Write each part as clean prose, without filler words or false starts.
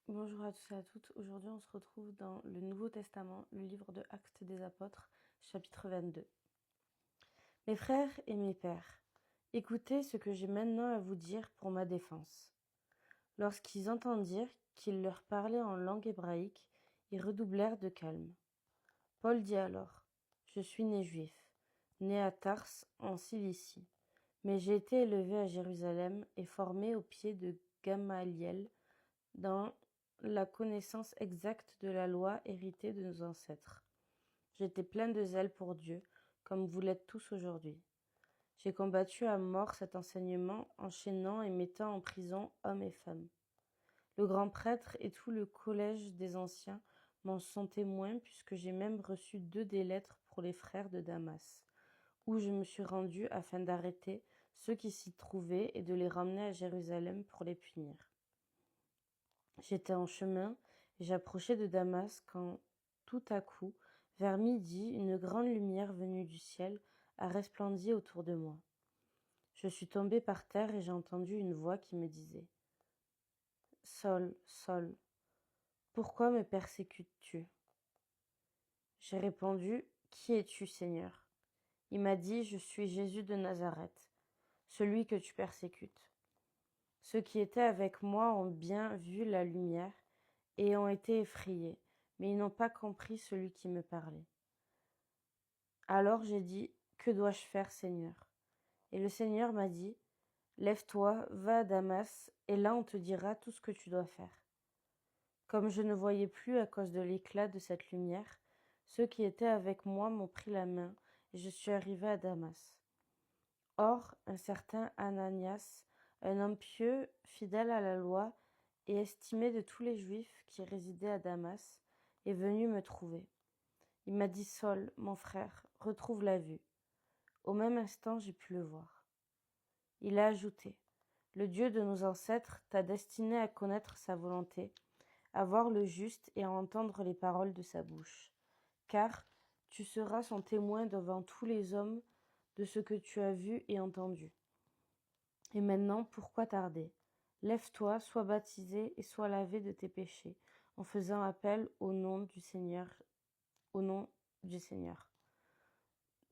Bonjour à tous et à toutes. Aujourd'hui, on se retrouve dans le Nouveau Testament, le livre de Actes des Apôtres, chapitre 22. Mes frères et mes pères, écoutez ce que j'ai maintenant à vous dire pour ma défense. Lorsqu'ils entendirent qu'il leur parlait en langue hébraïque, ils redoublèrent de calme. Paul dit alors, je suis né juif, né à Tars en Cilicie, mais j'ai été élevé à Jérusalem et formé aux pieds de Gamaliel dans la connaissance exacte de la loi héritée de nos ancêtres. J'étais plein de zèle pour Dieu, comme vous l'êtes tous aujourd'hui. J'ai combattu à mort cet enseignement, enchaînant et mettant en prison hommes et femmes. Le grand prêtre et tout le collège des anciens m'en sont témoins, puisque j'ai même reçu 2 des lettres pour les frères de Damas, où je me suis rendu afin d'arrêter ceux qui s'y trouvaient et de les ramener à Jérusalem pour les punir. J'étais en chemin et j'approchais de Damas quand, tout à coup, vers midi, une grande lumière venue du ciel a resplendi autour de moi. Je suis tombé par terre et j'ai entendu une voix qui me disait « Saul, Saul, pourquoi me persécutes-tu » J'ai répondu « Qui es-tu, Seigneur » Il m'a dit « Je suis Jésus de Nazareth, celui que tu persécutes. » Ceux qui étaient avec moi ont bien vu la lumière et ont été effrayés, mais ils n'ont pas compris celui qui me parlait. Alors j'ai dit, que dois-je faire, Seigneur? Et le Seigneur m'a dit, lève-toi, va à Damas, et là on te dira tout ce que tu dois faire. Comme je ne voyais plus à cause de l'éclat de cette lumière, ceux qui étaient avec moi m'ont pris la main, et je suis arrivé à Damas. Or, un certain Ananias, un homme pieux, fidèle à la loi, et estimé de tous les Juifs qui résidaient à Damas, est venu me trouver. Il m'a dit, Saul, mon frère, retrouve la vue. Au même instant, j'ai pu le voir. Il a ajouté, le Dieu de nos ancêtres t'a destiné à connaître sa volonté, à voir le juste et à entendre les paroles de sa bouche. Car tu seras son témoin devant tous les hommes de ce que tu as vu et entendu. Et maintenant, pourquoi tarder? Lève-toi, sois baptisé et sois lavé de tes péchés, en faisant appel au nom du Seigneur.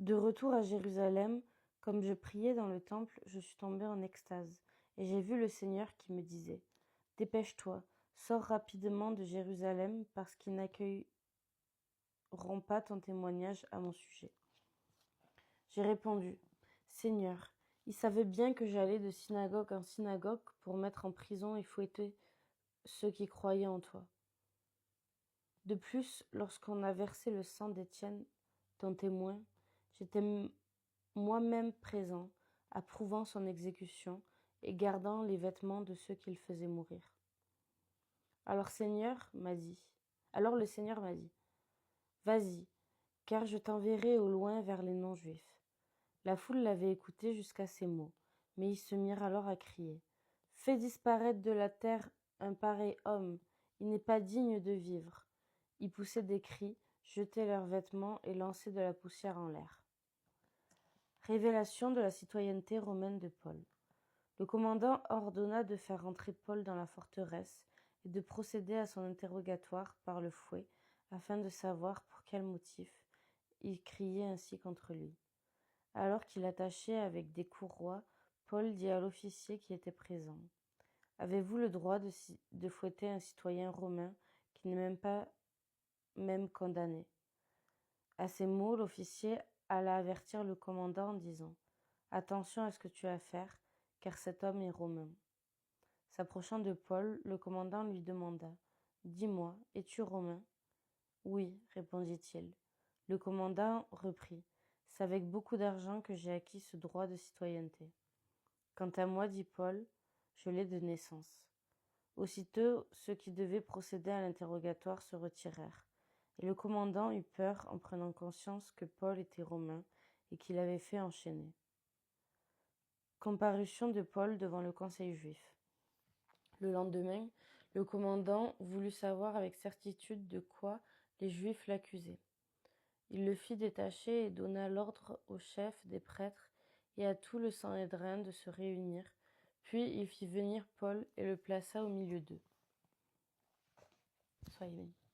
De retour à Jérusalem, comme je priais dans le temple, je suis tombé en extase, et j'ai vu le Seigneur qui me disait, « Dépêche-toi, sors rapidement de Jérusalem, parce qu'ils n'accueilleront pas ton témoignage à mon sujet. » J'ai répondu, « Seigneur, ils savaient bien que j'allais de synagogue en synagogue pour mettre en prison et fouetter ceux qui croyaient en toi. De plus, lorsqu'on a versé le sang d'Étienne, ton témoin, j'étais moi-même présent, approuvant son exécution et gardant les vêtements de ceux qu'il faisait mourir. Alors le Seigneur m'a dit, vas-y, car je t'enverrai au loin vers les non-juifs. La foule l'avait écouté jusqu'à ces mots, mais ils se mirent alors à crier, fais disparaître de la terre un pareil homme, il n'est pas digne de vivre. Ils poussaient des cris, jetaient leurs vêtements et lançaient de la poussière en l'air. Révélation de la citoyenneté romaine de Paul. Le commandant ordonna de faire rentrer Paul dans la forteresse et de procéder à son interrogatoire par le fouet afin de savoir pour quel motif il criait ainsi contre lui. Alors qu'il attachait avec des courroies, Paul dit à l'officier qui était présent, « Avez-vous le droit de fouetter un citoyen romain qui n'est même pas même condamné ?» À ces mots, l'officier alla avertir le commandant en disant, « Attention à ce que tu as à faire, car cet homme est romain. » S'approchant de Paul, le commandant lui demanda, « Dis-moi, es-tu romain ?» « Oui, répondit-il. Le commandant reprit, « C'est avec beaucoup d'argent que j'ai acquis ce droit de citoyenneté. » « Quant à moi, dit Paul, je l'ai de naissance. » Aussitôt, ceux qui devaient procéder à l'interrogatoire se retirèrent, et le commandant eut peur en prenant conscience que Paul était romain et qu'il avait fait enchaîner. Comparution de Paul devant le conseil juif. Le lendemain, le commandant voulut savoir avec certitude de quoi les Juifs l'accusaient. Il le fit détacher et donna l'ordre aux chefs des prêtres et à tout le Sanhédrin de se réunir, puis il fit venir Paul et le plaça au milieu d'eux. Soyez bénis.